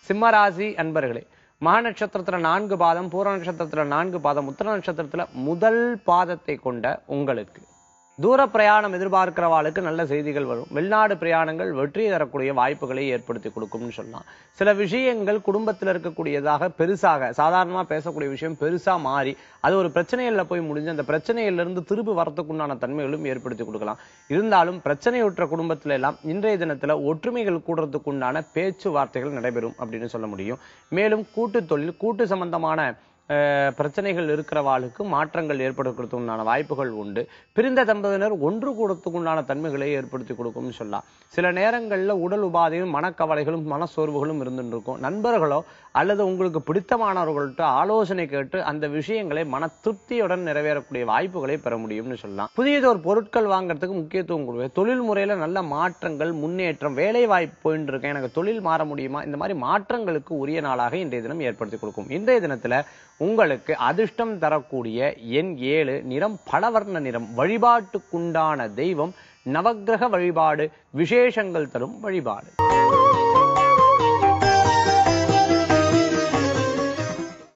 சிம்மராசி அன்பர்களே, மக நட்சத்திரத்துல 4 பாதம், பூர நட்சத்திரத்துல 4 பாதம், உத்திர நட்சத்திரத்துல முதல் பாதத்தை கொண்ட உங்களுக்கு தூர பிரயாணம் எதிர்பார்க்கிறவாளுக்கு நல்ல செய்திகள் வரும். வெளிநாடு பிரயாணங்கள் வெற்றி தரக்கூடிய வாய்ப்புகளை ஏற்படுத்தி கொடுக்கும்னு சொல்லலாம். சில விஷயங்கள் குடும்பத்தில் இருக்கக்கூடியதாக பெருசாக சாதாரணமா பேசக்கூடிய விஷயம் பெருசா மாறி அது ஒரு பிரச்சனையில போய் முடிஞ்சு அந்த பிரச்சனையிலிருந்து திரும்பி வரத்துக்குண்டான தன்மைகளும் ஏற்படுத்தி கொடுக்கலாம். இருந்தாலும் பிரச்சனையுற்ற குடும்பத்தில எல்லாம் இன்றைய தினத்துல ஒற்றுமைகள் கூடுறதுக்குண்டான பேச்சுவார்த்தைகள் நடைபெறும் அப்படின்னு சொல்ல முடியும். மேலும் கூட்டு தொழில், கூட்டு சம்பந்தமான பிரச்சனைகள் இருக்கிறவாளுக்கு மாற்றங்கள் ஏற்படுத்துவதற்குண்டான வாய்ப்புகள் உண்டு. பிரிந்த தம்பதியினர் ஒன்று கூடத்துக்குண்டான தன்மைகளை ஏற்படுத்தி கொடுக்கும்னு சொல்லலாம். சில நேரங்களில் உடல் உபாதையும் மனக்கவலைகளும் மனசோர்வுகளும் இருந்துருக்கும். நண்பர்களோ அல்லது உங்களுக்கு பிடித்தமானவர்கள்ட்ட ஆலோசனை கேட்டு அந்த விஷயங்களை மன திருப்தியுடன் நிறைவேறக்கூடிய வாய்ப்புகளை பெற முடியும்னு சொல்லலாம். புதியதொரு பொருட்கள் வாங்குறதுக்கு முக்கியத்துவம் கொடுங்க. தொழில் முறையில நல்ல மாற்றங்கள், முன்னேற்றம், வேலை வாய்ப்பு போயிட்டு இருக்கேன், எனக்கு தொழில் மாற முடியுமா, இந்த மாதிரி மாற்றங்களுக்கு உரிய நாளாக இன்றைய தினம் ஏற்படுத்தி கொடுக்கும். இன்றைய தினத்துல உங்களுக்கு அதிர்ஷ்டம் தரக்கூடிய எண் 7, நிறம் பலவர்ண நிறம். வழிபாட்டுக்குண்டான தெய்வம் நவக்கிரக வழிபாடு, விசேஷங்கள் தரும் வழிபாடு.